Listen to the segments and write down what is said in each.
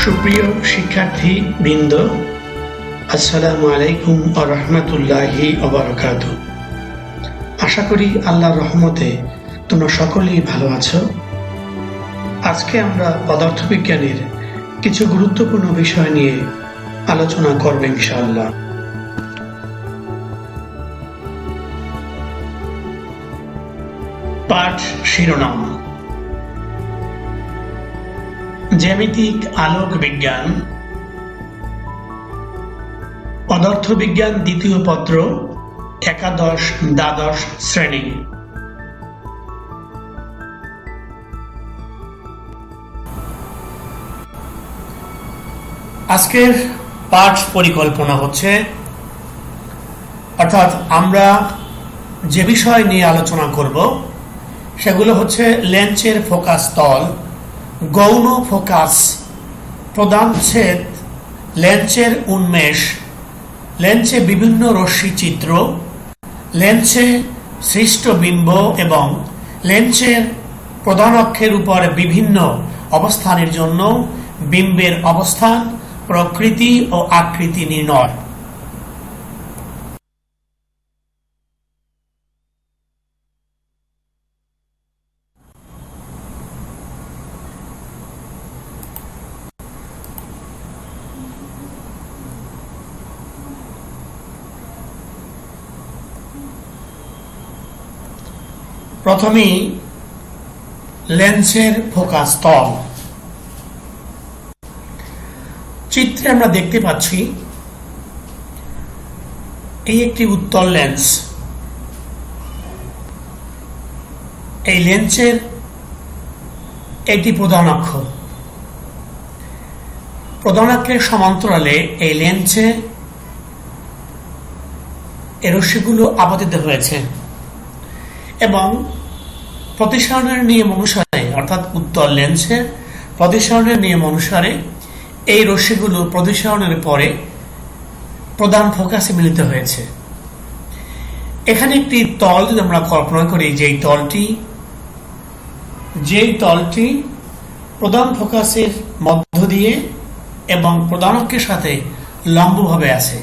সুপ্রিয় শিক্ষার্থী বৃন্দ, আসসালামু আলাইকুম ওয়া রাহমাতুল্লাহি ওয়া বারাকাতুহু। আশা করি আল্লাহর রহমতে তোমরা সকলেই ভালো আছো। আজকে আমরা পদার্থবিজ্ঞানের কিছু গুরুত্বপূর্ণ বিষয় নিয়ে আলোচনা করব ইনশাআল্লাহ। পাঠ শিরোনাম: জ্যামিতিক আলোক বিজ্ঞান, পদার্থবিজ্ঞান দ্বিতীয় পত্র, একাদশ দ্বাদশ শ্রেণী। আজকের পাঠ পরিকল্পনা হচ্ছে, অর্থাৎ আমরা যে বিষয় নিয়ে আলোচনা করব সেগুলো হচ্ছে লেন্সের ফোকাস তল, গৌণ ফোকাস, প্রধান ছেদ, লেন্সের উন্মেষ, লেন্সে বিভিন্ন রশ্মি চিত্র, লেন্সে সৃষ্ট বিম্ব এবং লেন্সের প্রধান অক্ষের উপর বিভিন্ন অবস্থানের জন্য বিম্বের অবস্থান, প্রকৃতি ও আকৃতি নির্ণয়। প্রথমেই লেন্সের ফোকাস তল। চিত্রে আমরা দেখতে পাচ্ছি এই একটি উত্তল লেন্স। এই লেন্সের এটি প্রধান অক্ষ। প্রধান অক্ষের সমান্তরালে এই লেন্সে এই রশ্মিগুলো আপতিত হয়েছে এবং প্রতিসরণের নিয়ম অনুসারে, অর্থাৎ উত্তল লেন্সের প্রতিসরণের নিয়ম অনুসারে এই রশ্মিগুলো প্রতিসরণের পরে প্রধান ফোকাসে মিলিত হয়েছে। এখানে একটি তল যদি আমরা কল্পনা করি, যেই তলটি প্রধান ফোকাসের মধ্য দিয়ে এবং প্রধান অক্ষের সাথে লম্বভাবে আছে।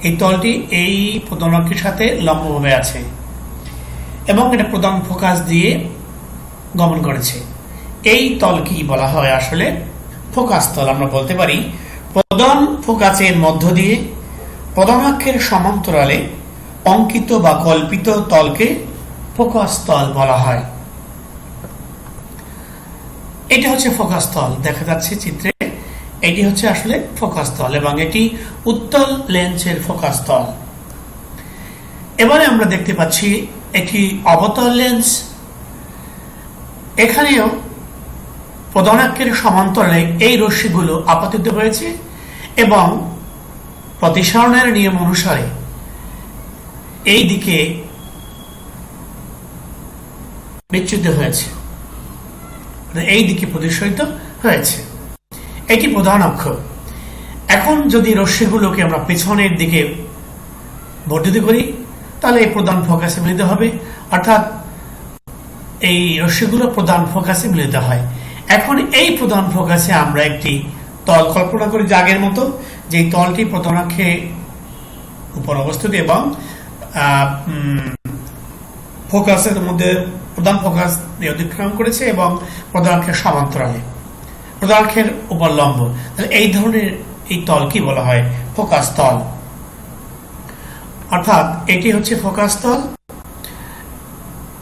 এই তলটি এই প্রধান অক্ষের সাথে লম্বভাবে আছে এবং এটা প্রধান ফোকাস দিয়ে গমন করেছে। এই তলকেই বলা হয় আসলে ফোকাস তল। আমরা বলতে পারি প্রধান ফোকাসের মধ্য দিয়ে প্রধান অক্ষের সমান্তরালে অঙ্কিত বা কল্পিত তলকে ফোকাস তল বলা হয়। এটা হচ্ছে ফোকাস তল, দেখা যাচ্ছে চিত্রে। এটি হচ্ছে আসলে ফোকাস তল এবং এটি উত্তল লেন্সের ফোকাস তল। এবারে আমরা দেখতে পাচ্ছি একটি অবতল লেন্স। এখানেও প্রধান অক্ষের সমান্তরালে এই রশ্মিগুলো আপতিত হয়েছে এবং প্রতিসরণের নিয়ম অনুসারে এই দিকে বিচ্যুত হয়েছে, এই দিকে প্রতিসরিত হয়েছে। এটি প্রধান অক্ষ। এখন যদি রশ্মিগুলোকে আমরা পেছনের দিকে বর্ধিত করি তাহলে এই প্রধান ফোকাসে মিলিত হবে, অর্থাৎ এই রশ্মিগুলো প্রধান ফোকাসে মিলিত হয়। এখন এই প্রধান ফোকাসে আমরা একটি তল কল্পনা করি আগের মতো, যে তলটি প্রধান অক্ষে উপর অবস্থিত এবং ফোকাসের মধ্যে প্রধান ফোকাস দিয়ে অতিক্রম করেছে এবং প্রধান অক্ষের সমান্তরালে, প্রধান অক্ষের উপর লম্ব। তাহলে এই ধরনের এই তলকে বলা হয় ফোকাস তল। অর্থাৎ এটি হচ্ছে ফোকাস তল,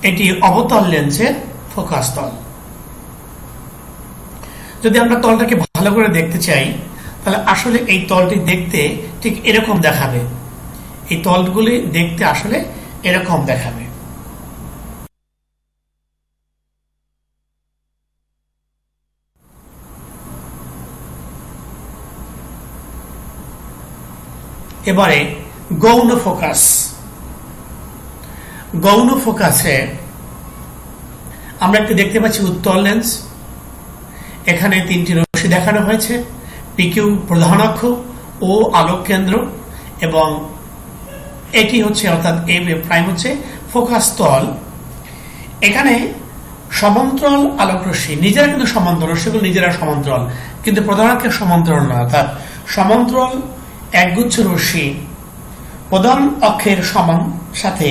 এটি অবতল লেন্সের ফোকাস তল। যদি আমরা তলটাকে ভালো করে দেখতে চাই তাহলে আসলে এই তলটি দেখতে ঠিক এরকম দেখাবে। এই তলগুলি দেখতে আসলে এরকম দেখাবে। এবারে গৌণ ফোকাস। গৌণ ফোকাসে আমরা একটু দেখতে পাচ্ছি উত্তল লেন্স। এখানে তিনটি রশ্মি দেখানো হয়েছে, পিকিউ প্রধান অক্ষ, ও আলোক কেন্দ্র এবং এটি হচ্ছে, অর্থাৎ এ প্রাইম হচ্ছে ফোকাস তল। এখানে সমান্তরাল আলোক রশ্মি নিজেরা কিন্তু সমান্তরাল, রশ্মিগুলো নিজেরা সমান্তরাল, কিন্তু প্রধানাক্ষের সমান্তরাল নয়, অর্থাৎ সমান্তরাল একগুচ্ছ রশ্মি প্রধান অক্ষের সমান সাথে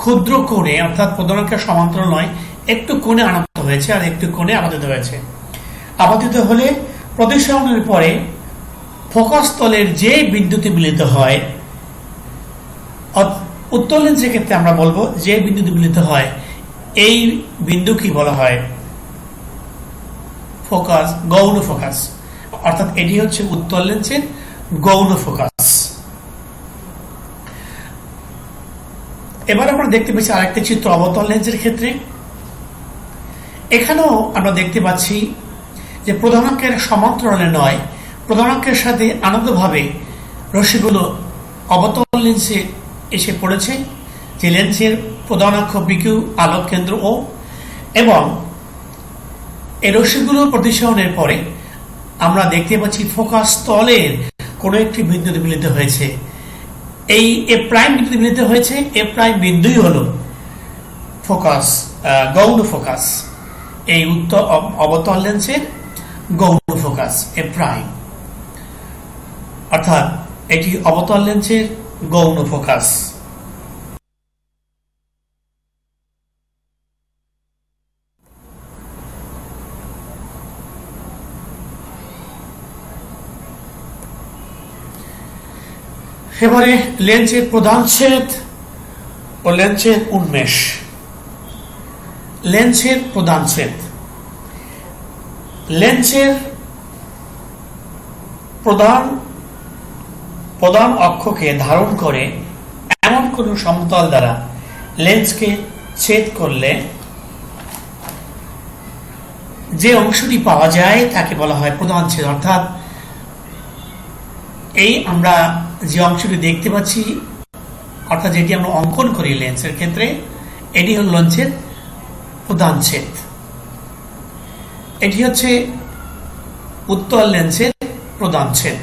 ক্ষুদ্র কোণে, অর্থাৎ প্রধানাক্ষের সমান্তরাল নয়, একটু কোণে আনত হয়েছে আর একটু কোণে আপাতিত হয়েছে। আপাতিত হলে প্রতিসরণের পরে ফোকাস তলের যে বিন্দুতে মিলিত হয়, উত্তল লেন্সের ক্ষেত্রে আমরা বলবো যে বিন্দুতে মিলিত হয় এই বিন্দু কি বলা হয়? ফোকাস, গৌণ ফোকাস। অর্থাৎ এটি হচ্ছে উত্তল লেন্সের গৌণ ফোকাস। এবার আমরা দেখতে পাচ্ছি আরেকটি চিত্র অবতল লেন্সের ক্ষেত্রে। এখানেও আমরা দেখতে পাচ্ছি যে প্রধানাক্ষের সমান্তরালে নয়, প্রধানাক্ষের সাথে আনন্দভাবে রশ্মিগুলো অবতল লেন্সে এসে পড়েছে, যে লেন্সের প্রধানাক্ষ বিকিউ আলোক কেন্দ্র ও, এবং এই রশ্মিগুলো প্রতিসরণের পরে আমরা দেখতে পাচ্ছি ফোকাস তলের কোনো একটি বিন্দুতে মিলিত হয়েছে। এই এ প্রাইম বিন্দুতে মিলিত হয়েছে। এ প্রাইম বিন্দুই হল ফোকাস, গৌণ ফোকাস। এই অবতল লেন্সের গৌণ ফোকাস এ প্রাইম, অর্থাৎ এটি অবতল লেন্সের গৌণ ফোকাস। এবারে লেন্সের প্রধান ছেদ ও লেন্সের উন্মেষ। লেন্সের প্রধান ছেদ। লেন্সের প্রধান অক্ষকে ধারণ করে এমন কোন সমতল দ্বারা লেন্সকে ছেদ করলে যে অংশটি পাওয়া যায় তাকে বলা হয় প্রধান ছেদ। অর্থাৎ এই আমরা যে অংশটি দেখতে পাচ্ছি, অর্থাৎ যেটি আমরা অঙ্কন করি লেন্সের ক্ষেত্রে, এটি হল লেন্সের প্রধান ছেদ। এটি হচ্ছে উত্তল লেন্সের প্রধান ছেদ।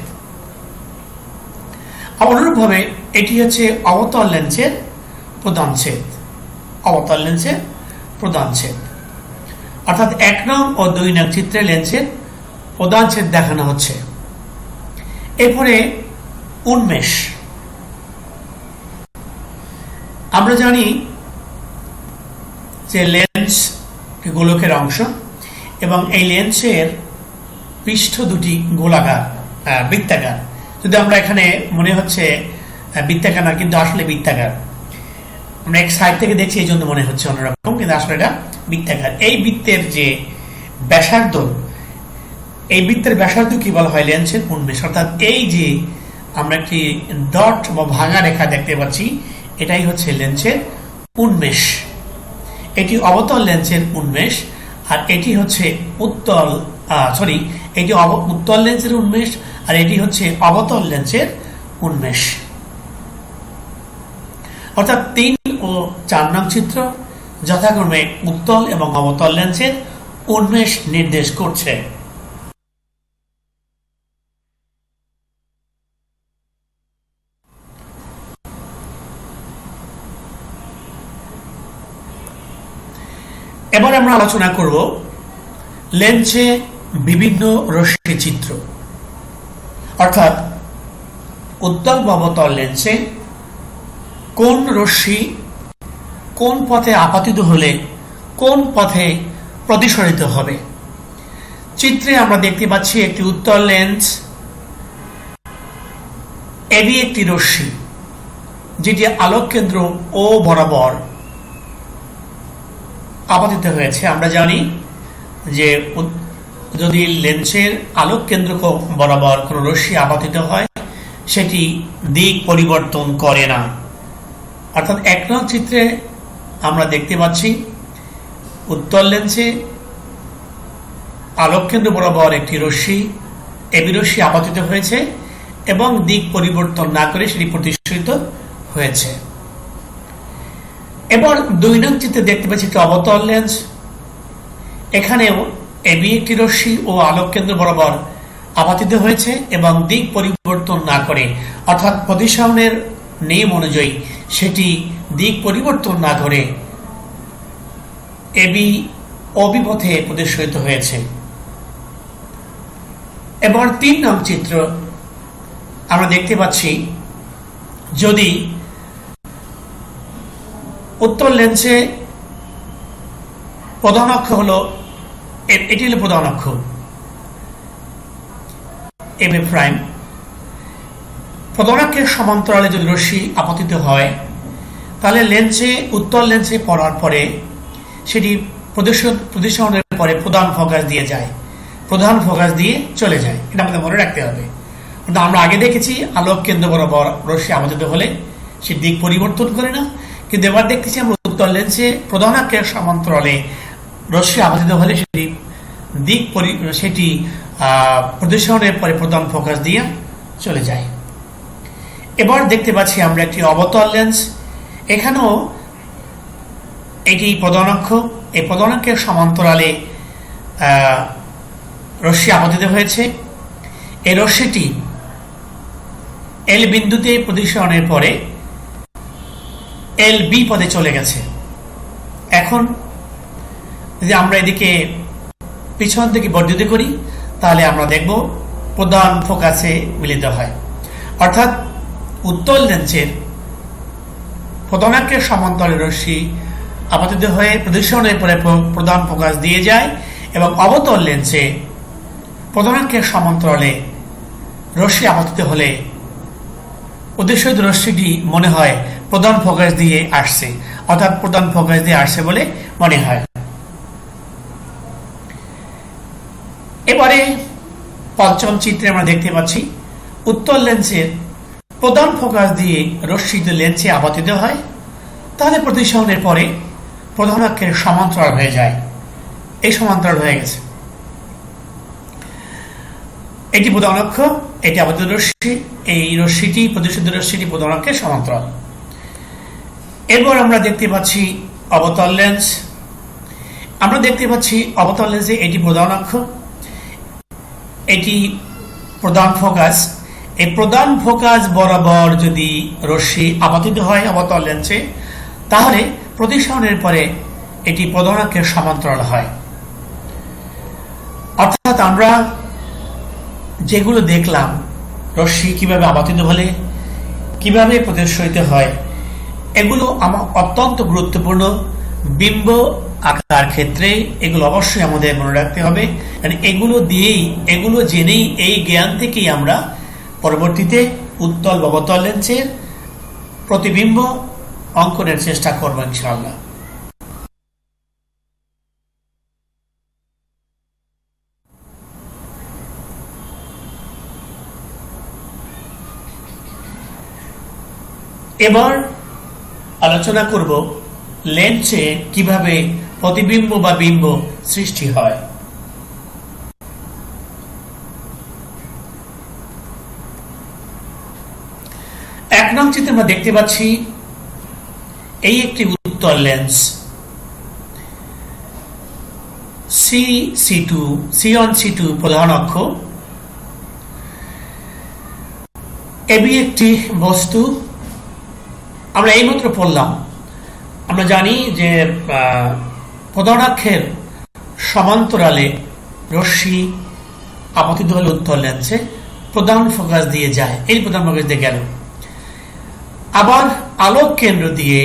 অনুরূপভাবে এটি হচ্ছে অবতল লেন্সের প্রধান ছেদ। অবতল লেন্সের প্রধান ছেদ, অর্থাৎ 1 নং ও 2 নং চিত্রে লেন্সের প্রধান ছেদ দেখানো হচ্ছে। এরপরে উন্মেষ। আমরা জানি যে লেন্স গোলকের অংশ এবং এই লেন্সের পৃষ্ঠ দুটি গোলাকার, বৃত্তাকার। যদি আমরা এখানে মনে হচ্ছে বৃত্তাকার না, কিন্তু আসলে বৃত্তাকার। আমরা এক সাইড থেকে দেখছি এই জন্য মনে হচ্ছে অন্যরকম, কিন্তু আসলে এটা বৃত্তাকার। এই বৃত্তের যে ব্যাসার্ধ, এই বৃত্তের ব্যাসার্ধ কি বলা হয়? লেন্সের উন্মেষ। অর্থাৎ এই যে আমরা একটি ডট বা ভাঙা রেখা দেখতে পাচ্ছি, এটাই হচ্ছে লেন্সের উন্মেষ। এটি অবতল লেন্সের উন্মেষ, আর এটি হচ্ছে উত্তল লেন্সের উন্মেষ, আর এটি হচ্ছে অবতল লেন্সের উন্মেষ। অর্থাৎ 3 ও 4 নং চিত্র যথাক্রমে উত্তল এবং অবতল লেন্সের উন্মেষ নির্দেশ করছে। এবার আমরা আলোচনা করব লেন্সে বিভিন্ন রশ্মি চিত্র। অর্থাৎ উত্তল বা অবতল লেন্সে কোন রশ্মি কোন পথে আপাতিত হলে কোন পথে প্রতিসরিত হবে। চিত্রে আমরা দেখতে পাচ্ছি একটি উত্তল লেন্স, এবি একটি রশ্মি যেটি আলোক কেন্দ্র ও বরাবর আপাতিত হয়েছে। আমরা জানি যে যদি লেন্সের আলোক কেন্দ্র বরাবর কোন রশ্মি আপাতিত হয়, সেটি দিক পরিবর্তন করে না। অর্থাৎ 1 নং চিত্রে আমরা দেখতে পাচ্ছি উত্তল লেন্সে আলোক কেন্দ্র বরাবর একটি রশ্মি, এবি রশ্মি আপাতিত হয়েছে এবং দিক পরিবর্তন না করে সেটি প্রতিসরিত হয়েছে। এবার 2 নং চিত্রে দেখতে পাচ্ছি একটি অবতল লেন্স। এখানেও এবি একটি রশ্মি ও আলোক কেন্দ্র বরাবর আপাতিত হয়েছে এবং দিক পরিবর্তন না করে, অর্থাৎ প্রতিসরণের নিয়ম অনুযায়ী সেটি দিক পরিবর্তন না করে এবি অবিপথে প্রতিসরিত হয়েছে। এবার 3 নং চিত্র আমরা দেখতে পাচ্ছি, যদি উত্তর লেন্সে প্রধান অক্ষ হলো, এটি হলো প্রধান অক্ষ এম এ প্রাইম। প্রধান অক্ষের সমান্তরালে যদি রশ্মি আপতিত হয়, তাহলে উত্তর লেন্সে পড়ার পরে সেটি প্রদর্শনের পরে প্রধান ফোকাস দিয়ে যায়, প্রধান ফোকাস দিয়ে চলে যায়। এটা আমাদের মনে রাখতে হবে। কিন্তু আমরা আগে দেখেছি আলোক কেন্দ্র বরাবর রশ্মি আপতিত হলে সে দিক পরিবর্তন করে না, কিন্তু এবার দেখতেছি আমরা উত্তর লেন্সে প্রধান অক্ষের সমান্তরালে রশ্মি আপতিত হলে সেটি প্রদর্শনের পরে প্রধান ফোকাস দিয়ে চলে যায়। এবার দেখতে পাচ্ছি আমরা একটি অবতল লেন্স। এখানেও এটি প্রধান অক্ষ, এই প্রধান অক্ষের সমান্তরালে রশ্মি আপতিত হয়েছে। এই রশ্মিটি এল বিন্দুতে প্রদর্শনের পরে এল বি পদে চলে গেছে। এখন যদি আমরা এদিকে পিছন থেকে বর্ধিত করি, তাহলে আমরা দেখব প্রধান ফোকাসে মিলিত হয়, অর্থাৎ উত্তর লেন্সের প্রধান অক্ষের সমান্তরালে রশ্মি আপতিত হয়ে প্রদর্শনের পরে প্রধান ফোকাস দিয়ে যায়, এবং অবতল লেন্সে প্রধান অক্ষের সমান্তরালে রশ্মি আপতিত হলে প্রদর্শিত রশ্মিটি মনে হয় প্রধান ফোকাস দিয়ে আসছে, অর্থাৎ প্রধান ফোকাস দিয়ে আসছে বলে মনে হয়। এবারে পঞ্চম চিত্রে আমরা দেখতে পাচ্ছি উত্তর লেন্সের প্রধান ফোকাস দিয়ে রশ্মি লেন্সে আপতিত হয়, তাহলে প্রতিসরণের পরে প্রধান অক্ষের সমান্তরাল হয়ে যায়। এই সমান্তরাল হয়ে গেছে, এটি প্রধান অক্ষ, এটি আপতিত রশ্মি, এই রশ্মিটি প্রদর্শিত রশ্মিটি প্রধান অক্ষের সমান্তরাল। এরপর আমরা দেখতে পাচ্ছি অবতল লেন্স। আমরা দেখতে পাচ্ছি অবতল লেন্সে এটি প্রধান অক্ষ, এটি প্রধান ফোকাস। এই প্রধান ফোকাস বরাবর যদি রশ্মি আপতিত হয় অবতল লেন্সে, তাহলে প্রতিসরণের পরে এটি প্রধান অক্ষের সমান্তরাল হয়। অর্থাৎ আমরা যেগুলো দেখলাম, রশ্মি কিভাবে আপতিত হলে কিভাবে প্রদর্শিত হয়, এগুলো আমার অত্যন্ত গুরুত্বপূর্ণ বিম্ব আঁকার ক্ষেত্রে। এগুলো অবশ্যই আমাদের মনে রাখতে হবে, কারণ এগুলো জেনেই, এই জ্ঞান থেকেই আমরা পরবর্তীতে উত্তল অবতল লেন্সের প্রতিবিম্ব অঙ্কনের চেষ্টা করব ইনশাআল্লাহ। এবার আলোচনা করব লেন্সে কিভাবে প্রতিবিম্ব বা বিম্ব সৃষ্টি হয়। এক নং চিত্রে আমরা দেখতে পাচ্ছি এই একটি উত্তল লেন্স C1C2 প্রধান অক্ষ, এবি একটি বস্তু। আমরা এইমাত্র পড়লাম, আমরা জানি যে প্রধান অক্ষের সমান্তরালে রশ্মি আপতিত হলে উত্তল লেন্সে প্রধান ফোকাস দিয়ে যায়, এই প্রধান ফোকাস দিয়ে গেল। আবার আলোক কেন্দ্র দিয়ে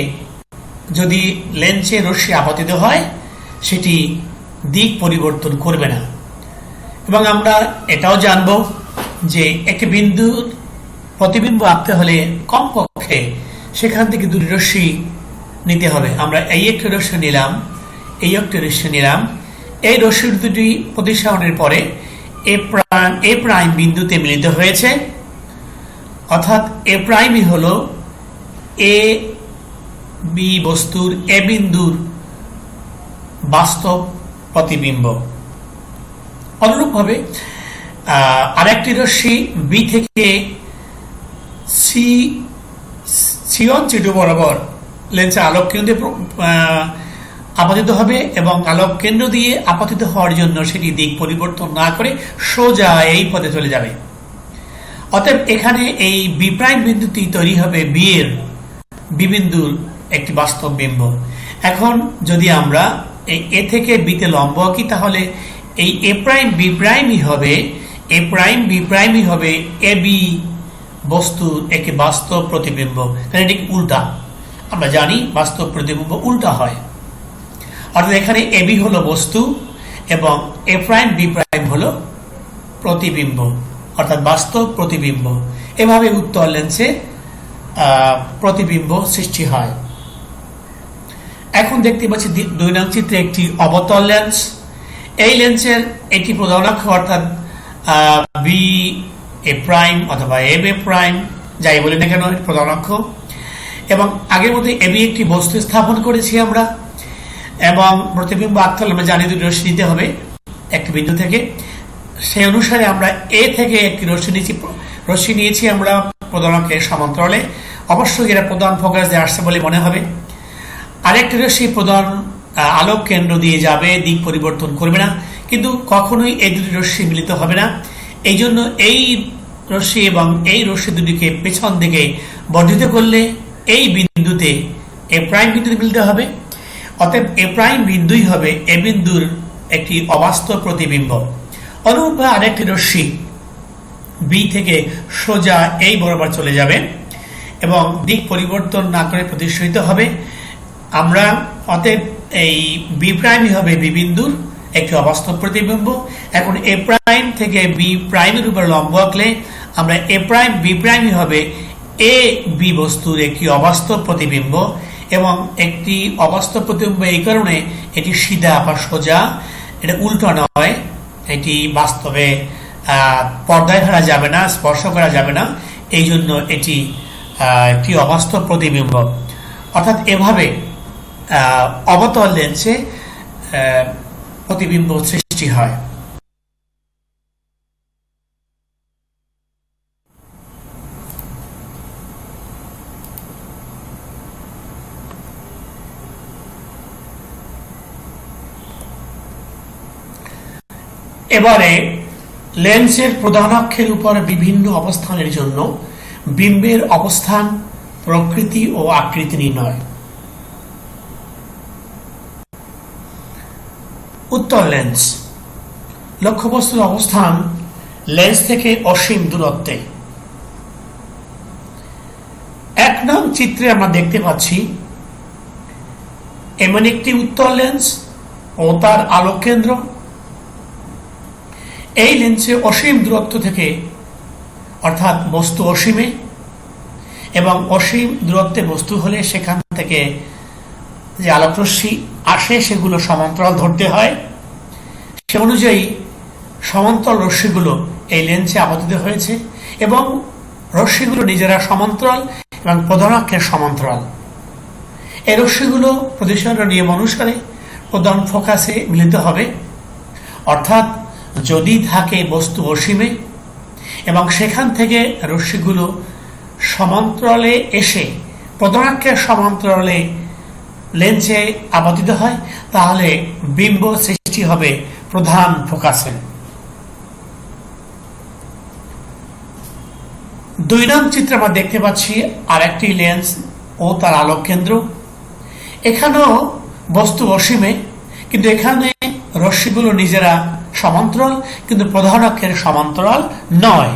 যদি লেন্সে রশ্মি আপতিত হয়, সেটি দিক পরিবর্তন করবে না। এবং আমরা এটাও জানব যে একটি বিন্দুর প্রতিবিম্ব আঁকতে হলে কমপক্ষে সেখান থেকে দুটি রশ্মি নিতে হবে। আমরা এই একটি রশ্মি নিলাম, এই একটি রশ্মি নিলাম, এই রশ্মি দুটি প্রতিসরণের পরে এ প্রাইম বিন্দুতে মিলিত হয়েছে, অর্থাৎ এ প্রাইমই হল এ বি বস্তুর এ বিন্দুর বাস্তব প্রতিবিম্ব। অনুরূপভাবে আরেকটি রশ্মি বি থেকে C1C2 বরাবর লেন্সে আলোক কেন্দ্রে আপতিত হবে, এবং আলোক কেন্দ্র দিয়ে আপতিত হওয়ার জন্য সেটি দিক পরিবর্তন না করে সোজা এই পথে চলে যাবে। অতএব এখানে এই বি প্রাইম বিন্দুটি তৈরি হবে বি বিন্দুর একটি বাস্তব বিম্ব। এখন যদি আমরা এই এ থেকে বিতে লম্ব আঁকি, তাহলে এই এ প্রাইম বি প্রাইমই হবে এ প্রাইম বি প্রাইমই হবে এ বি বস্তুর একটি বাস্তব প্রতিবিম্ব, কারণ এটি উল্টা। আমরা জানি বাস্তব প্রতিবিম্ব উল্টা হয়, অর্থাৎ এখানে এ বি হলো বস্তু এবং এ প্রাইম বি প্রাইম হলো প্রতিবিম্ব, অর্থাৎ বাস্তব প্রতিবিম্ব। এভাবে উত্তল লেন্সে প্রতিবিম্ব সৃষ্টি হয়। এখন দেখতে পাচ্ছি 2 নং চিত্রে একটি অবতল লেন্স। এই লেন্সের একটি প্রধান অক্ষ অর্থাৎ বি এ প্রাইম অথবা এ বি প্রাইম, যাই বলি না কেন প্রধান অক্ষ, এবং আগের মধ্যে এ বি একটি বস্তু স্থাপন করেছি আমরা, এবং প্রতিবিম্ব আঁকতে হলে আমরা জানি দুটি রশ্মি নিতে হবে একটি বিন্দু থেকে। সেই অনুসারে আমরা এ থেকে একটি রশ্মি নিয়েছি আমরা প্রধান অক্ষের সমান্তরালে। অবশ্যই এরা প্রধান ফোকাস দিয়ে আসছে বলে মনে হবে। আরেকটি রশ্মি প্রধান আলোক কেন্দ্র দিয়ে যাবে, দিক পরিবর্তন করবে না, কিন্তু কখনোই এই দুটি রশ্মি মিলিত হবে না। এই জন্য এই রশ্মি এবং এই রশ্মি দুটিকে পেছন দিকে বর্ধিত করলে এই বিন্দুতে এ প্রাইম বিন্দুতে মিলতে হবে। অতএব এ প্রাইম বিন্দুই হবে এ বিন্দুর একটি অবাস্তব প্রতিবিম্ব। অনুরূপভাবে আরেকটি রশ্মি বি থেকে সোজা এই বরাবর চলে যাবে এবং দিক পরিবর্তন না করে প্রতিষ্ঠিত হবে। আমরা অতএব এই বি প্রাইমই হবে বি বিন্দুর একটি অবাস্তব প্রতিবিম্ব। এখন এ প্রাইম থেকে বি প্রাইমের উপর লম্ব আঁকলে আমরা এ প্রাইম বি প্রাইমই হবে এ বি বস্তুর একটি অবাস্তব প্রতিবিম্ব, এবং একটি অবাস্তব প্রতিবিম্ব এই কারণে এটি সিধা বা সোজা, এটা উল্টো নয়। এটি বাস্তবে পর্দায় ধরা যাবে না, স্পর্শ করা যাবে না, এই জন্য এটি একটি অবাস্তব প্রতিবিম্ব। অর্থাৎ এভাবে অবতল লেন্সে প্রতিবিম্ব সৃষ্টি হয়। এবারে লেন্সের প্রধান অক্ষের উপর বিভিন্ন অবস্থানের জন্য বিম্বের অবস্থান, প্রকৃতি ও আকৃতি নির্ণয়। উত্তল লেন্স। লক্ষ্যবস্তুর অবস্থান লেন্স থেকে অসীম দূরত্বে। 1 নং চিত্রে আমরা দেখতে পাচ্ছি এমন একটি উত্তল লেন্স ও তার আলোক কেন্দ্র। এই লেন্সে অসীম দূরত্ব থেকে, অর্থাৎ বস্তু অসীমে, এবং অসীম দূরত্বে বস্তু হলে সেখান থেকে যে আলোকরশ্মি আসে সেগুলো সমান্তরাল ধরতে হয়। সে অনুযায়ী সমান্তরাল রশ্মিগুলো এই লেন্সে আপতিত হয়েছে এবং রশ্মিগুলো নিজেরা সমান্তরাল এবং প্রধান অক্ষের সমান্তরাল। এই রশ্মিগুলো প্রতিসরণের নিয়ম অনুসারে প্রধান ফোকাসে মিলিত হবে, অর্থাৎ যদি থাকে বস্তু অসীমে এবং সেখান থেকে রশ্মিগুলো সমান্তরালে এসে প্রধান অক্ষের সমান্তরালে লেন্সে আপতিত হয়, তাহলে বিম্ব সৃষ্টি হবে প্রধান ফোকাসে। 2 নং চিত্রে আমরা দেখতে পাচ্ছি আরেকটি লেন্স ও তার আলোক কেন্দ্র। এখানেও বস্তু অসীমে, কিন্তু এখানে রশ্মিগুলো নিজেরা সমান্তরাল কিন্তু প্রধান অক্ষের সমান্তরাল নয়।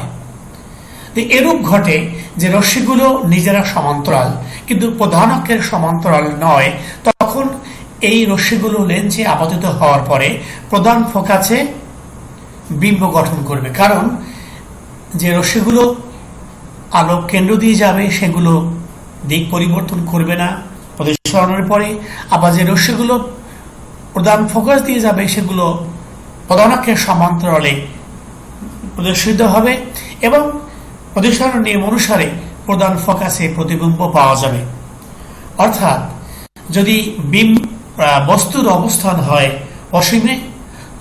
এরূপ ঘটে যে রশ্মিগুলো নিজেরা সমান্তরাল কিন্তু প্রধান অক্ষের সমান্তরাল নয়, তখন এই রশ্মিগুলো লেন্সে আপতিত হওয়ার পরে প্রধান ফোকাসে বিম্ব গঠন করবে, কারণ যে রশ্মিগুলো আলোক কেন্দ্র দিয়ে যাবে সেগুলো দিক পরিবর্তন করবে না প্রতিসরণের পরে, আবার যে রশ্মিগুলো প্রধান ফোকাস দিয়ে যাবে সেগুলো প্রধান অক্ষের সমান্তরালে প্রদর্শিত হবে এবং প্রতিসরণ নিয়ম অনুসারে প্রধান ফোকাসে প্রতিবিম্ব পাওয়া যাবে। অর্থাৎ যদি বস্তুর অবস্থান হয় অসীমে,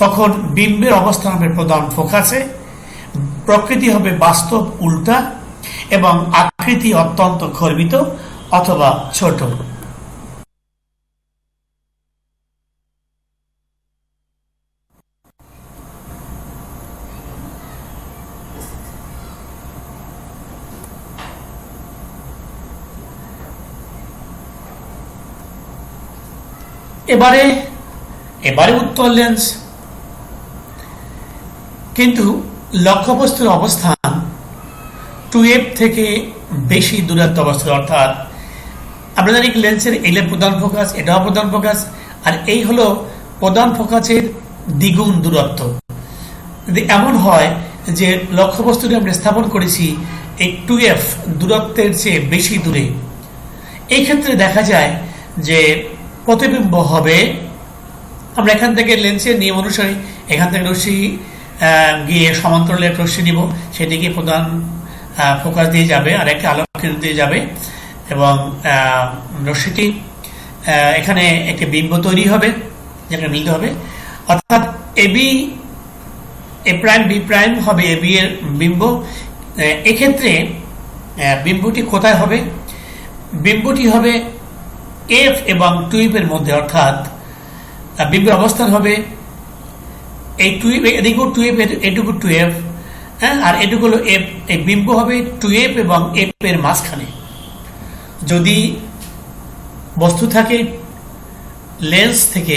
তখন বিম্বের অবস্থান হবে প্রধান ফোকাসে, প্রকৃতি হবে বাস্তব উল্টা এবং আকৃতি অত্যন্ত খর্বিত অথবা ছোট। এবারে উত্তল লেন্স। কিন্তু লক্ষ্যবস্তুর অবস্থান 2f থেকে বেশি দূরত্ব অবস্থা, অর্থাৎ আমরা জানি লেন্সের এলে প্রধান ফোকাস, এটাও প্রধান ফোকাস, আর এই হলো প্রধান ফোকাসের দ্বিগুণ দূরত্ব। যদি এমন হয় যে লক্ষ্যবস্তুটি আমরা স্থাপন করেছি এই 2f দূরত্বের চেয়ে বেশি দূরে, এই ক্ষেত্রে দেখা যায় যে প্রতিবিম্ব হবে, আমরা এখান থেকে লেন্সের নিয়ম অনুসারে এখান থেকে রশ্মি গিয়ে সমান্তরালে রশ্মি নিব, সেটিকে প্রধান ফোকাস দিয়ে যাবে আর একটা আলোক কেন্দ্র দিয়ে যাবে, এবং রশ্মিটি এখানে একটি বিম্ব তৈরি হবে যেখানে মিলিত হবে, অর্থাৎ এবি এ প্রাইম বি প্রাইম হবে এবি এর বিম্ব। এক্ষেত্রে বিম্বটি কোথায় হবে? বিম্বটি হবে এফ এবং 2f এর মধ্যে, অর্থাৎ বিম্বের অবস্থান হবে এই 2f, এদিকেও 2f, এটুকু 2f, হ্যাঁ, আর এটুকু হলো f। এই বিম্ব হবে 2f এবং f এর মাঝখানে। যদি বস্তু থাকে লেন্স থেকে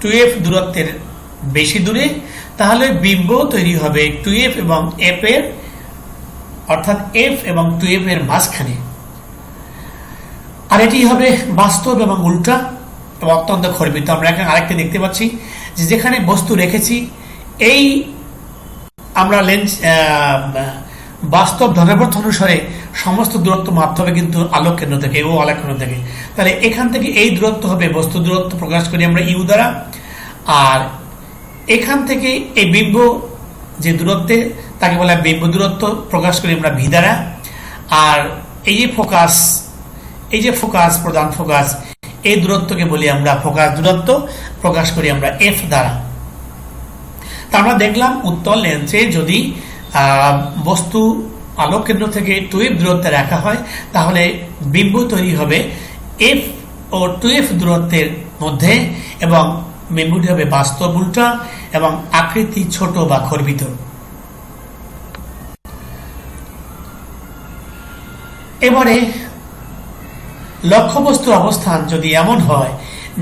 2f দূরত্বের বেশি দূরে, তাহলে বিম্ব তৈরি হবে 2f এবং f এর, অর্থাৎ f এবং 2f এর মাঝখানে। আর এটি হবে বাস্তব এবং উল্টা এবং অত্যন্ত খর্বিত। আমরা এখানে আরেকটা দেখতে পাচ্ছি যে যেখানে বস্তু রেখেছি এই আমরা লেন্স বাস্তব ধনাবর্ত অনুসারে সমস্ত দূরত্ব মাপতে হবে কিন্তু আলোক কেন্দ্র থেকে ও আলোক কেন্দ্র থেকে। তাহলে এখান থেকে এই দূরত্ব হবে বস্তু দূরত্ব, প্রকাশ করি আমরা ইউ দ্বারা, আর এখান থেকে এই বিম্ব যে দূরত্বে তাকে বলা হয় বিম্ব দূরত্ব, প্রকাশ করি আমরা ভি দ্বারা। আর এই যে ফোকাস প্রধান ফোকাস, এই দূরত্বকে বলি আমরা ফোকাস দূরত্ব, প্রকাশ করি আমরা এফ দ্বারা। তা আমরা দেখলাম উত্তল লেন্সে যদি বস্তু আলোক কেন্দ্র থেকে 2f দূরত্বে রাখা হয় তাহলে বিম্ব তৈরি হবে f ও 2f দূরত্বের মধ্যে, এবং বিম্বটি হবে বাস্তব উল্টা এবং আকৃতি ছোট বা খর্বিত। এবারে লক্ষ্যবস্তুর অবস্থান যদি এমন হয়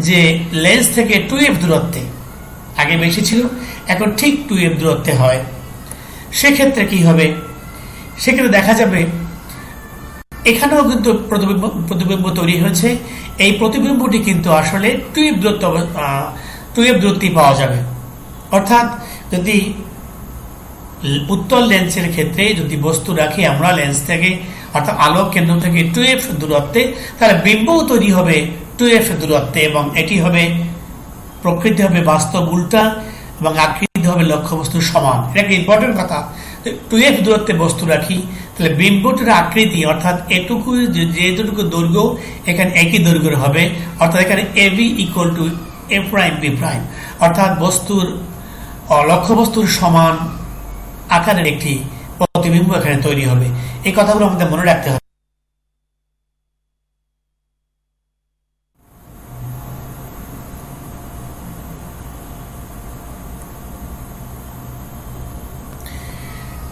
যে লেন্স থেকে 2f দূরত্বে, আগে বেশি ছিল এখন ঠিক 2f দূরত্বে হয়, সেক্ষেত্রে কি হবে? সেক্ষেত্রে দেখা যাবে এখানেও কিন্তু প্রতিবিম্ব তৈরি হয়েছে। এই প্রতিবিম্বটি কিন্তু আসলে 2f দূরত্বে পাওয়া যাবে। অর্থাৎ যদি উত্তল লেন্সের ক্ষেত্রে যদি বস্তু রাখি আমরা লেন্স থেকে, অর্থাৎ আলোক কেন্দ্র থেকে 2f দূরত্বে, তাহলে বিম্বও তৈরি হবে 2f দূরত্বে, এবং এটি হবে প্রকৃতি হবে বাস্তব উল্টা এবং আকৃতি হবে লক্ষ্যবস্তুর সমান। এটা একটা ইম্পর্টেন্ট কথা। 2f দূরত্বে বস্তু রাখি তাহলে বিম্বটির আকৃতি, অর্থাৎ এটুকু যেটুকু দৈর্ঘ্য এখানে একই দৈর্ঘ্যের হবে, অর্থাৎ এখানে ab equal to a prime b prime, অর্থাৎ বস্তুর লক্ষ্যবস্তুর সমান আকারের একটি প্রতিবিম্ব এখানে তৈরি হবে। এই কথাগুলো আমাদের মনে রাখতে হবে।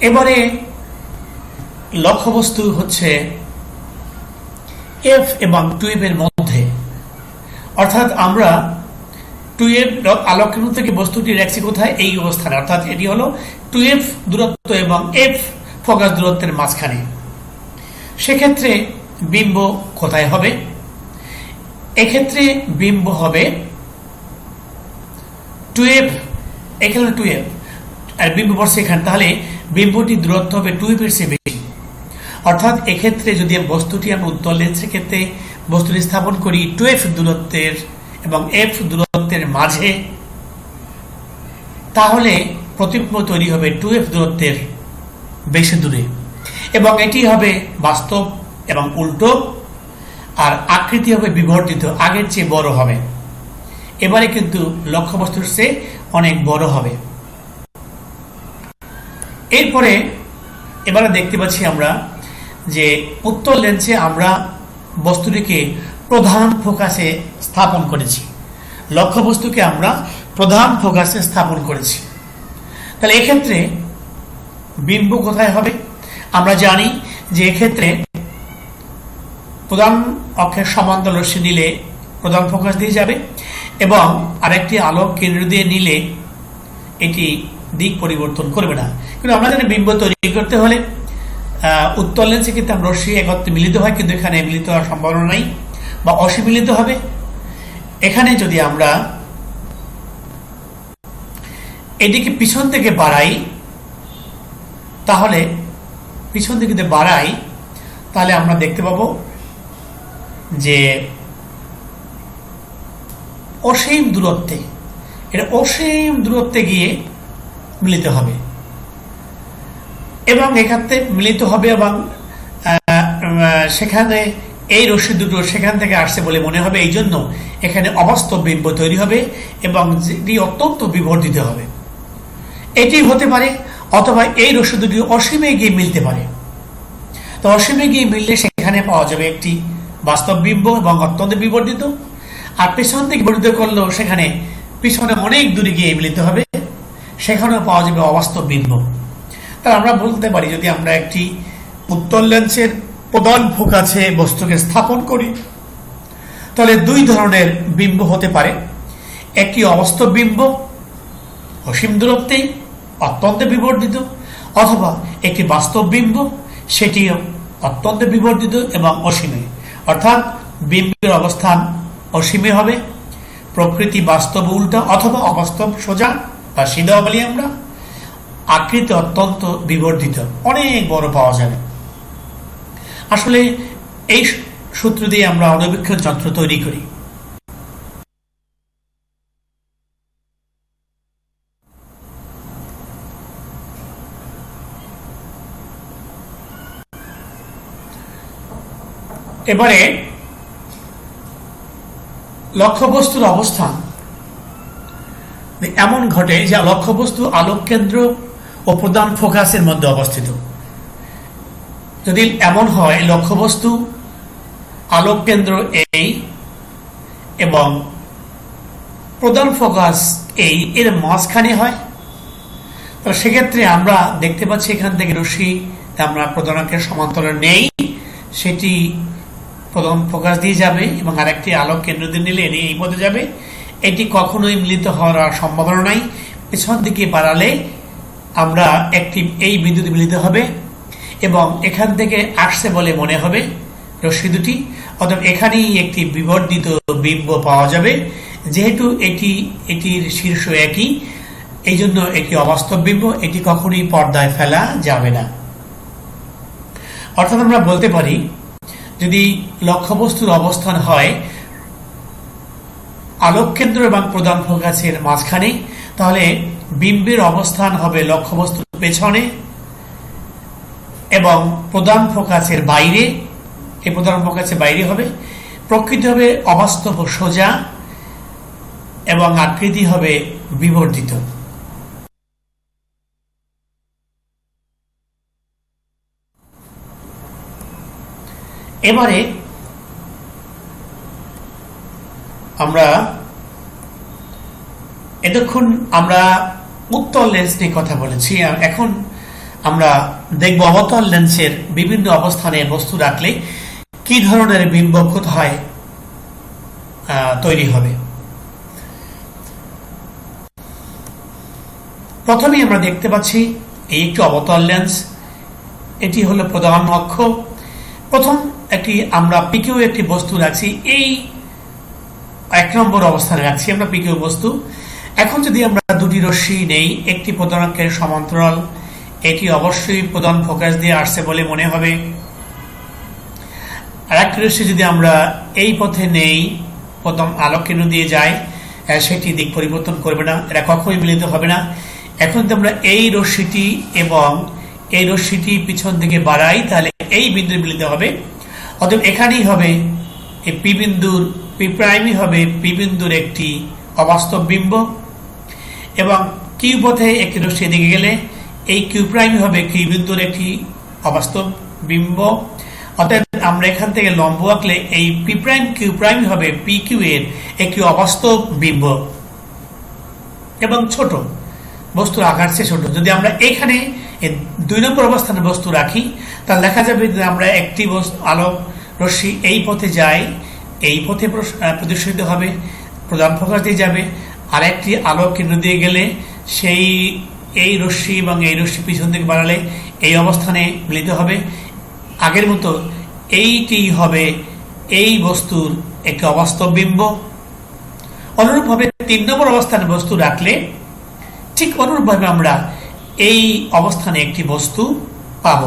এবারে লক্ষ্যবস্তু হচ্ছে f এবং 2f এর মধ্যে, অর্থাৎ আমরা 2f আলোক কেন্দ্র থেকে বস্তুটি রাখছি কোথায়? এই অবস্থানে, অর্থাৎ এটি হলো 2f দূরত্ব এবং f ফোকাস দূরত্বের মাঝখানে। সেক্ষেত্রে বিম্ব কোথায় হবে? এক্ষেত্রে বিম্ব হবে 2f, এখানে 2f আর বিম্ব পড়ছে এখানে, তাহলে বিম্বটি দূরত্ব হবে 2f এর চেয়ে বেশি। অর্থাৎ এক্ষেত্রে যদি বস্তুটি আমরা উত্তল লেন্সের ক্ষেত্রে বস্তুটি স্থাপন করি 2f দূরত্বের এবং f দূরত্বের মাঝে, তাহলে প্রতিবিম্ব তৈরি হবে 2f দূরত্বের বেশি দূরে, এবং এটি হবে বাস্তব এবং উল্টো, আর আকৃতি হবে বিবর্ধিত, আগের চেয়ে বড় হবে। এবারে কিন্তু লক্ষ্যবস্তুর চেয়ে অনেক বড় হবে। এরপরে এবারে দেখতে পাচ্ছি আমরা যে উত্তল লেন্সে আমরা বস্তুটিকে প্রধান ফোকাসে স্থাপন করেছি, লক্ষ্যবস্তুকে আমরা প্রধান ফোকাসে স্থাপন করেছি। তাহলে এক্ষেত্রে বিম্ব কোথায় হবে? আমরা জানি যে এক্ষেত্রে প্রধান অক্ষের সমান্তরাল রশ্মি নিলে প্রধান ফোকাস দিয়ে যাবে, এবং আরেকটি আলোক কেন্দ্র দিয়ে নিলে এটি দিক পরিবর্তন করবে না। কিন্তু আমরা জানি বিম্ব তৈরি করতে হলে উত্তল লেন্সে কিন্তু রশ্মি একত্রে মিলিত হয়, কিন্তু এখানে মিলিত হওয়ার সম্ভাবনা নাই বা অসীমিলিত হবে। এখানে যদি আমরা এটিকে পিছন থেকে বাড়াই, তাহলে আমরা দেখতে পাবো যে অসীম দূরত্বে গিয়ে মিলিত হবে এবং এক্ষেত্রে মিলিত হবে এবং সেখানে এই রশ্মি দুটো সেখান থেকে আসছে বলে মনে হবে। এই জন্য এখানে অবাস্তব বিম্ব তৈরি হবে এবং যেটি অত্যন্ত বিবর্ধিত হবে। এটি হতে পারে, অথবা এই রশ্মি দুটি অসীমে গিয়ে মিলতে পারে। তো অসীমে গিয়ে মিললে সেখানে পাওয়া যাবে একটি বাস্তব বিম্ব এবং অত্যন্ত বিবর্ধিত, আর পেছন থেকে বিবর্ধিত করলেও সেখানে পিছনে অনেক দূরে গিয়ে মিলিত হবে, সেখানেও পাওয়া যাবে অবাস্তব বিম্ব। তাহলে আমরা বলতে পারি, যদি আমরা একটি উত্তল লেন্সের প্রধান ফোকাসে বস্তুকে স্থাপন করি, তাহলে দুই ধরনের বিম্ব হতে পারে। একটি অবাস্তব বিম্ব অসীম দূরত্বে অত্যন্ত বিবর্ধিত, অথবা একটি বাস্তব বিম্ব সেটিও অত্যন্ত বিবর্ধিত এবং অসীমে, অর্থাৎ বিম্বের অবস্থান অসীমে হবে, প্রকৃতি বাস্তব উল্টা অথবা অবাস্তব সোজা বা সিধা বলি আমরা, আকৃতি অত্যন্ত বিবর্ধিত অনেক বড় পাওয়া যাবে। আসলে এই সূত্র দিয়ে আমরা অণুবীক্ষণ যন্ত্র তৈরি করি। এবারে লক্ষ্যবস্তুর অবস্থান এমন ঘটে যে লক্ষ্যবস্তু আলোক কেন্দ্র ও প্রধান ফোকাসের মধ্যে অবস্থিত। যদি এমন হয় লক্ষ্যবস্তু আলোক কেন্দ্র এই এবং প্রধান ফোকাস এই এর মাঝখানে হয়, তো সেক্ষেত্রে আমরা দেখতে পাচ্ছি এখান থেকে রশ্মি আমরা প্রধানকের সমান্তরাল নেই, সেটি প্রধান ফোকাস দিয়ে যাবে এবং আরেকটি আলোক কেন্দ্র দিয়ে নিলে এই পথে যাবে। এটি কখনোই মিলিত হওয়ার সম্ভাবনা নাই। পেছন দিকে বাড়ালে আমরা একটি এই বিন্দুতে মিলিত হবে এবং এখান থেকে আসছে বলে মনে হবে রশ্মি দুটি, অথবা এখানেই একটি বিবর্ধিত বিম্ব পাওয়া যাবে। যেহেতু এটির শীর্ষ একই, এই জন্য এটি অবাস্তব বিম্ব, এটি কখনোই পর্দায় ফেলা যাবে না। অর্থাৎ আমরা বলতে পারি, যদি লক্ষ্যবস্তুর অবস্থান হয় আলোক কেন্দ্র এবং প্রধান ফোকাসের মাঝখানে, তাহলে বিম্বের অবস্থান হবে লক্ষ্যবস্তুর পেছনে এবং প্রধান ফোকাসের বাইরে। এই প্রধান ফোকাসের বাইরে হবে, প্রকৃতি হবে অবাস্তব সোজা এবং আকৃতি হবে বিবর্ধিত। এবারে আমরা এতক্ষণ আমরা উত্তল লেন্স নিয়ে কথা বলেছি, আর এখন আমরা দেখব অবতল লেন্সের বিভিন্ন অবস্থানে বস্তু রাখলে কি ধরনের বিম্ব কোথায় তৈরি হবে। প্রথমেই আমরা দেখতে পাচ্ছি এই একটি অবতল লেন্স, এটি হলো প্রধান অক্ষ। প্রথম আমরা পিকিউ একটি বস্তু রাখছি, এই 1 নম্বর অবস্থানে রাখছি আমরা পিকিউ বস্তু। এখন যদি আমরা দুটি রশ্মি নেই, একটি প্রধান অক্ষের সমান্তরাল, এটি অবশ্যই প্রধান ফোকাস দিয়ে আসছে বলে মনে হবে। আর একটি রশ্মি যদি আমরা এই পথে নেই, প্রথম আলোক কেন্দ্র দিয়ে যায়, সেটি দিক পরিবর্তন করবে না, এরা কখনোই মিলিত হবে না। এখন যদি আমরা এই রশ্মিটি এবং এই রশ্মিটি পিছন দিকে বাড়াই, তাহলে এই বিন্দু মিলিত হবে। অতএব এখানেই হবে এই পি বিন্দুর পি প্রাইমই হবে পি বিন্দুর একটি অবাস্তব বিম্ব, এবং কিউ পথে একটি রশ্মি দিকে গেলে এই কিউ প্রাইমই হবে কিউ বিন্দুর একটি অবাস্তব বিম্ব। অতএব আমরা এখান থেকে লম্ব আঁকলে এই পি প্রাইম কিউ প্রাইম হবে পি কিউ এর একটি অবাস্তব বিম্ব এবং ছোট, বস্তুর আকার চেয়ে ছোট। যদি আমরা এখানে 2 নম্বর অবস্থানে বস্তু রাখি, তাহলে দেখা যাবে যে আমরা একটি আলোক রশ্মি এই পথে যাই, এই পথে প্রদর্শিত হবে, প্রধান ফোকাস দিয়ে যাবে, আর একটি আলোক কেন্দ্র দিয়ে গেলে সেই এই রশ্মি এবং এই রশ্মি পিছন থেকে বাড়ালে এই অবস্থানে মিলিত হবে। আগের মতো এইটি হবে এই বস্তুর একটি অবাস্তব বিম্ব। অনুরূপভাবে 3 নম্বর অবস্থানে বস্তু রাখলে ঠিক অনুরূপভাবে আমরা এই অবস্থানে একটি বস্তু পাব।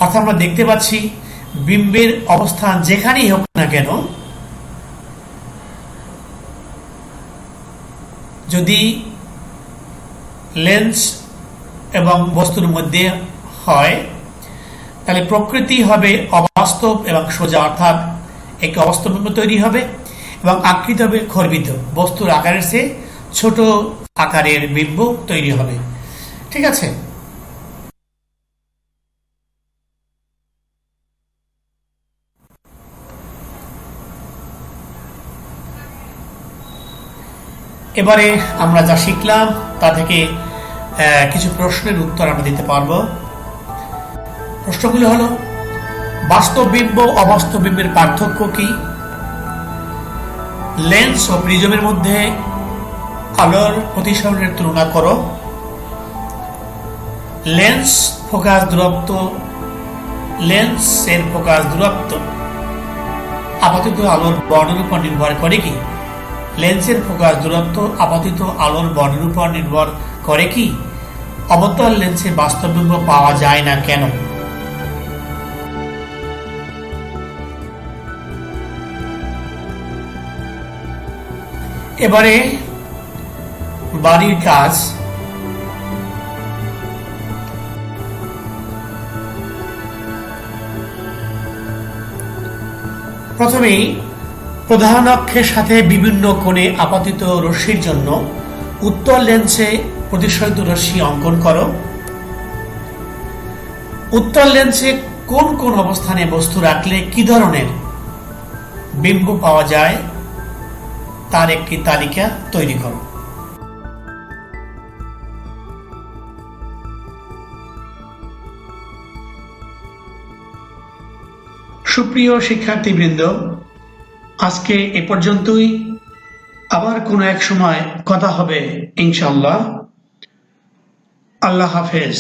অর্থাৎ আমরা দেখতে পাচ্ছি বিম্বের অবস্থান যেখানেই হোক না কেন, যদি লেন্স এবং বস্তুর মধ্যে হয় তাহলে প্রকৃতি হবে অবাস্তব এবং সোজা, অর্থাৎ একটি অবাস্তব বিম্ব তৈরি হবে এবং আকৃতি হবে খর্বিত, বস্তুর আকারের চেয়ে ছোট আকারের বিম্ব তৈরি হবে। ঠিক আছে? এবারে আমরা যা শিখলাম তা থেকে কিছু প্রশ্নের উত্তর আমরা দিতে পারবো। প্রশ্নগুলো হলো, বাস্তব বিম্ব অবাস্তব বিম্বের পার্থক্য কি? লেন্স ও প্রিজমের মধ্যে আলোর প্রতিসরণের তুলনা করো। লেন্সের ফোকাস দূরত্ব আপতিত আলোর বর্ণের উপর নির্ভর করে কি? লেন্সের ফোকাস দূরত্ব আপতিত আলোর বর্ণের উপর নির্ভর করে কি? অবতল লেন্সে বাস্তব বিম্ব পাওয়া যায় না কেন? এবারে বাড়ির কাজ। প্রথমেই প্রধান অক্ষের সাথে বিভিন্ন কোণে আপতিত রশ্মির জন্য উত্তল লেন্সে প্রতিসরিত রশ্মি অঙ্কন করো। উত্তল লেন্সে কোন কোন অবস্থানে বস্তু রাখলে কি ধরনের বিম্ব পাওয়া যায় তার একটি তালিকা তৈরি করো। সুপ্রিয় শিক্ষার্থীবৃন্দ, আজকে এ পর্যন্তই। আবার কোনো এক সময় কথা হবে ইনশাআল্লাহ। আল্লাহ হাফেজ।